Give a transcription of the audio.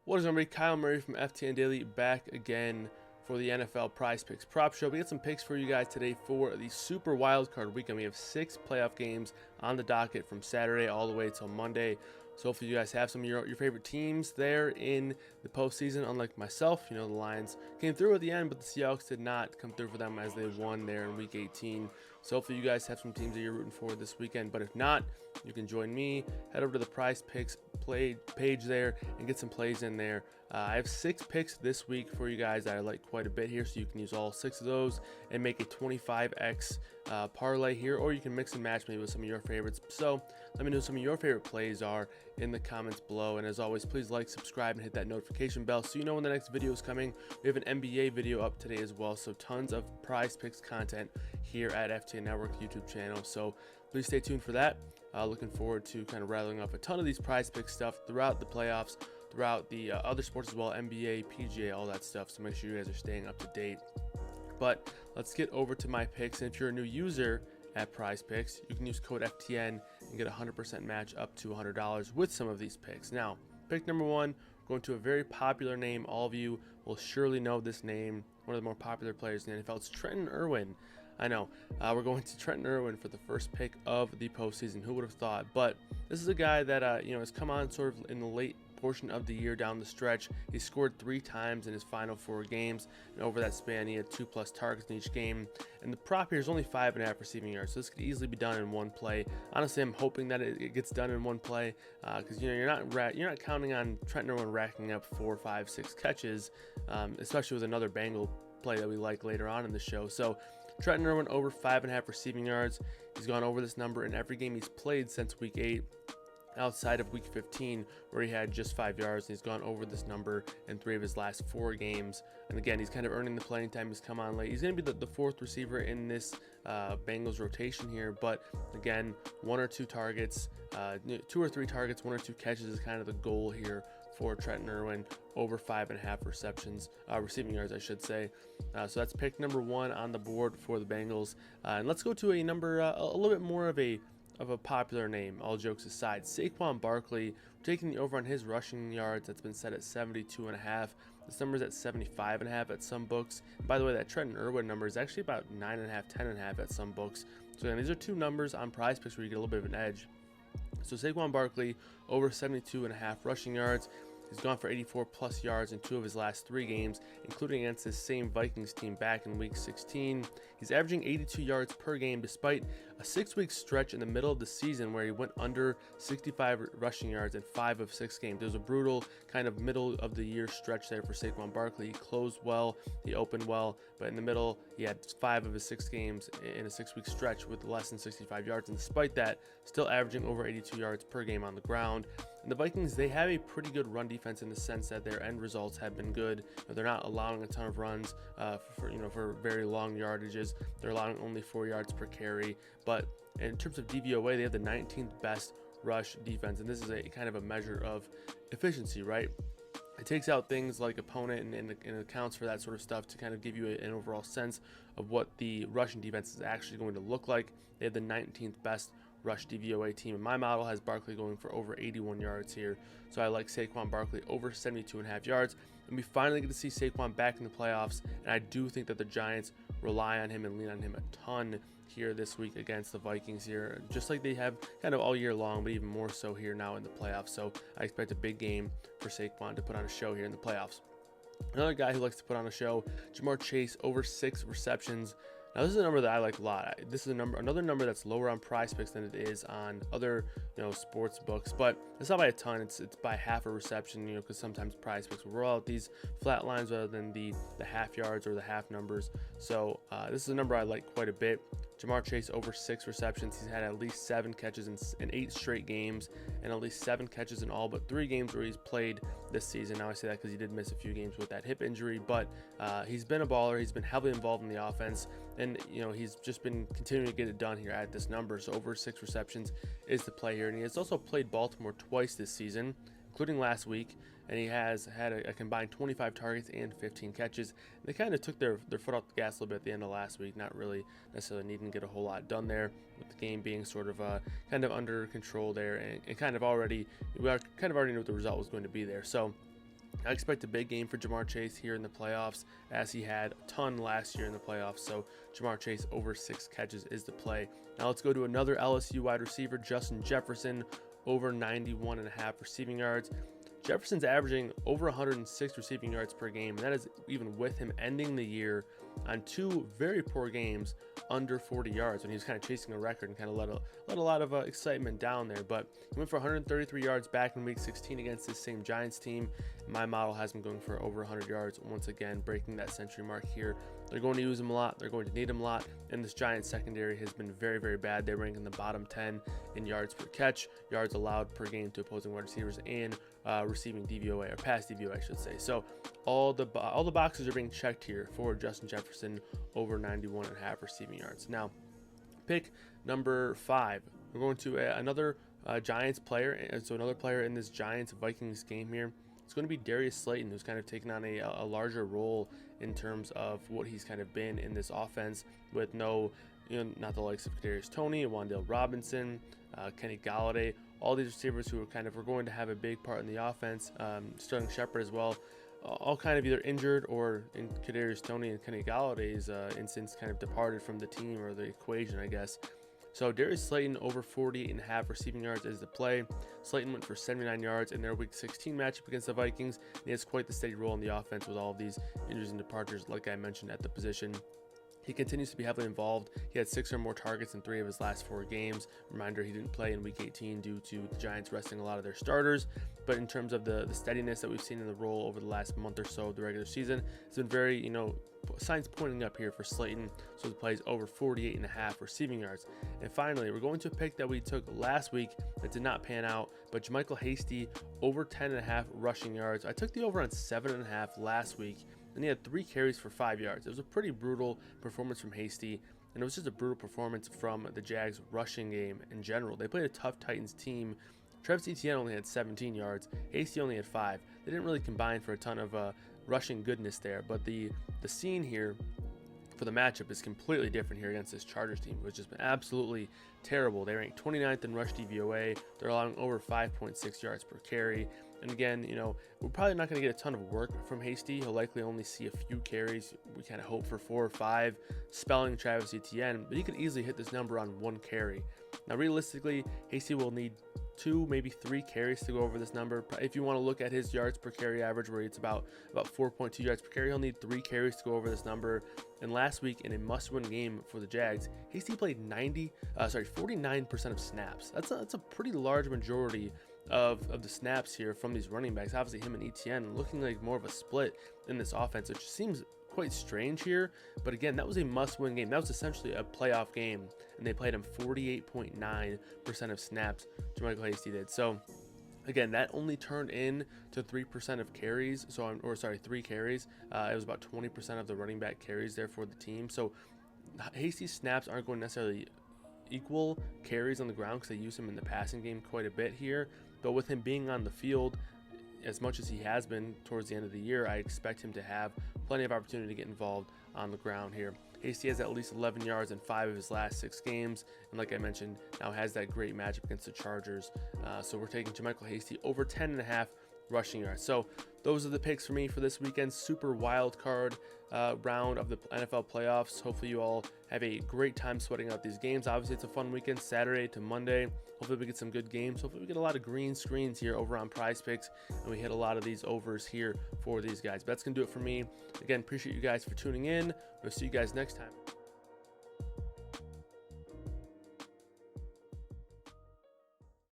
What is up, everybody? Kyle Murray from FTN Daily back again for the NFL PrizePicks Prop Show. We got some picks for you guys today for the Super Wildcard Weekend. We have 6 playoff games on the docket from Saturday all the way till Monday. So hopefully you guys have some of your favorite teams there in the postseason. Unlike myself, the Lions came through at the end, but the Seahawks did not come through for them as they won there in Week 18. So hopefully you guys have some teams that you're rooting for this weekend. But if not, you can join me. Head over to the PrizePicks page there and get some plays in there. I have 6 picks this week for you guys that I like quite a bit here, so you can use all 6 of those and make a 25x parlay here, or you can mix and match maybe with some of your favorites. So let me know some of your favorite plays are in the comments below, and as always, please like, subscribe, and hit that notification bell so you know when the next video is coming. We have an NBA video up today as well, so tons of PrizePicks content here at FTN Network YouTube channel, so please stay tuned for that. Looking forward to kind of rattling off a ton of these PrizePicks stuff throughout the playoffs, throughout the other sports as well, NBA, PGA, all that stuff, so make sure you guys are staying up to date. But let's get over to my picks, and if you're a new user at PrizePicks, you can use code FTN and get a 100% match up to $100 with some of these picks. Now, pick number 1, going to a very popular name. All of you will surely know this name, one of the more popular players in the NFL. It's Trenton Irwin. I know, we're going to Trenton Irwin for the first pick of the postseason. Who would have thought? But this is a guy that has come on sort of in the late portion of the year down the stretch. He scored 3 times in his final 4 games, and over that span he had 2+ targets in each game, and the prop here is only 5.5 receiving yards, so this could easily be done in one play. Honestly, I'm hoping that it gets done in one play, because you're not counting on Trenton Irwin racking up 4, 5, 6 catches, especially with another Bengal play that we like later on in the show. So Trenton Irwin over 5.5 receiving yards. He's gone over this number in every game he's played since week 8. Outside of week 15, where he had just 5 yards, and he's gone over this number in 3 of his last 4 games. And again, he's kind of earning the playing time. He's come on late. He's going to be the 4th receiver in this Bengals rotation here, but again, 1 or 2 targets, 2 or 3 targets, 1 or 2 catches is kind of the goal here for Trenton Irwin, over 5.5 receiving yards, I should say. So that's pick number 1 on the board for the Bengals. And let's go to a number a little bit more of a popular name, all jokes aside. Saquon Barkley, taking the over on his rushing yards. That's been set at 72.5. This number is at 75.5 at some books. And by the way, that Trenton Irwin number is actually about 9.5, 10.5 at some books. So again, these are 2 numbers on PrizePicks where you get a little bit of an edge. So Saquon Barkley over 72.5 rushing yards. He's gone for 84+ yards in 2 of his last 3 games, including against this same Vikings team back in Week 16. He's averaging 82 yards per game despite a 6-week stretch in the middle of the season where he went under 65 rushing yards in 5 of 6 games. It was a brutal kind of middle of the year stretch there for Saquon Barkley. He closed well, he opened well, but in the middle he had 5 of his 6 games in a 6-week stretch with less than 65 yards, and despite that, still averaging over 82 yards per game on the ground. And the Vikings, they have a pretty good run defense in the sense that their end results have been good. They're not allowing a ton of runs for very long yardages. They're allowing only 4 yards per carry. But in terms of DVOA, they have the 19th best rush defense, and this is a kind of a measure of efficiency, right? It takes out things like opponent and accounts for that sort of stuff to kind of give you an overall sense of what the rushing defense is actually going to look like. They have the 19th best rush DVOA team, and my model has Barkley going for over 81 yards here. So I like Saquon Barkley over 72.5 yards, and we finally get to see Saquon back in the playoffs, and I do think that the Giants rely on him and lean on him a ton here this week against the Vikings here, just like they have kind of all year long, but even more so here now in the playoffs. So I expect a big game for Saquon to put on a show here in the playoffs. Another guy who likes to put on a show, Jamar Chase over 6 receptions. Now this is a number that I like a lot. This is another number that's lower on PrizePicks than it is on other sports books, but it's not by a ton. It's by half a reception, because sometimes PrizePicks will roll out these flat lines rather than the half yards or the half numbers. So this is a number I like quite a bit. Jamar Chase over 6 receptions. He's had at least 7 catches in 8 straight games, and at least 7 catches in all but 3 games where he's played this season. Now I say that because he did miss a few games with that hip injury, but he's been a baller. He's been heavily involved in the offense, and he's just been continuing to get it done here at this number. So over 6 receptions is the play here, and he has also played Baltimore twice this season, including last week, and he has had a combined 25 targets and 15 catches. They kind of took their foot off the gas a little bit at the end of last week, not really necessarily needing to get a whole lot done there, with the game being sort of kind of under control there, and we kind of already knew what the result was going to be there. So I expect a big game for Jamar Chase here in the playoffs, as he had a ton last year in the playoffs. So Jamar Chase over 6 catches is the play. Now let's go to another LSU wide receiver, Justin Jefferson, over 91.5 receiving yards. Jefferson's averaging over 106 receiving yards per game, and that is even with him ending the year on 2 very poor games under 40 yards when he was kind of chasing a record and kind of let a lot of excitement down there. But he went for 133 yards back in week 16 against this same Giants team. My model has him going for over 100 yards once again, breaking that century mark here. They're going to use him a lot. They're going to need him a lot. And this Giants secondary has been very, very bad. They rank in the bottom 10 in yards per catch, yards allowed per game to opposing wide receivers, and receiving DVOA, or pass DVOA, I should say. So all the boxes are being checked here for Justin Jefferson, over 91.5 receiving yards. Now, pick number 5. We're going to another Giants player. So another player in this Giants-Vikings game here. It's going to be Darius Slayton, who's kind of taken on a larger role in terms of what he's kind of been in this offense, with not the likes of Kadarius Toney, Wan'Dale Robinson, Kenny Galladay, all these receivers who are going to have a big part in the offense. Sterling Shepard as well, all kind of either injured, or in Kadarius Toney and Kenny Galladay's instance, kind of departed from the team or the equation, I guess. So Darius Slayton over 48.5 receiving yards is the play. Slayton went for 79 yards in their Week 16 matchup against the Vikings. And he has quite the steady role in the offense with all of these injuries and departures, like I mentioned at the position. He continues to be heavily involved. He had 6 or more targets in 3 of his last 4 games. Reminder, he didn't play in Week 18 due to the Giants resting a lot of their starters. But in terms of the steadiness that we've seen in the role over the last month or so of the regular season, it's been very, signs pointing up here for Slayton. So the plays over 48.5 receiving yards. And finally, we're going to a pick that we took last week that did not pan out, but JaMycal Hasty over 10.5 rushing yards. I took the over on 7.5 last week, and he had 3 carries for 5 yards. It was a pretty brutal performance from Hasty, and it was just a brutal performance from the Jags rushing game in general. They played a tough Titans team. Travis Etienne only had 17 yards. Hasty only had 5. They didn't really combine for a ton of rushing goodness there, but the scene here for the matchup is completely different here against this Chargers team, which has been absolutely terrible. They rank 29th in rush DVOA. They're allowing over 5.6 yards per carry. And again, we're probably not going to get a ton of work from Hasty. He'll likely only see a few carries. We kind of hope for 4 or 5, spelling Travis Etienne, but he could easily hit this number on 1 carry. Now, realistically, Hasty will need 2, maybe 3 carries to go over this number. If you want to look at his yards per carry average, where it's about 4.2 yards per carry, he'll need 3 carries to go over this number. And last week, in a must-win game for the Jags, Hasty played 49% of snaps. That's a pretty large majority of the snaps here from these running backs. Obviously, him and Etienne looking like more of a split in this offense, which seems quite strange here. But again, that was a must-win game. That was essentially a playoff game, and they played him 48.9% of snaps. JaMycal Hasty did. So again, that only turned in to 3% of carries. 3 carries. It was about 20% of the running back carries there for the team. So Hasty's snaps aren't going to necessarily equal carries on the ground, because they use him in the passing game quite a bit here. But with him being on the field as much as he has been towards the end of the year, I expect him to have plenty of opportunity to get involved on the ground here. Hasty has at least 11 yards in 5 of his last 6 games, and like I mentioned, now has that great matchup against the Chargers. So we're taking JaMycal Hasty over 10.5 rushing yards. So those are the picks for me for this weekend's super wild card round of the NFL playoffs. Hopefully you all have a great time sweating out these games. Obviously, it's a fun weekend, Saturday to Monday. Hopefully we get some good games. Hopefully we get a lot of green screens here over on PrizePicks, and we hit a lot of these overs here for these guys. But that's going to do it for me. Again, appreciate you guys for tuning in. We'll see you guys next time.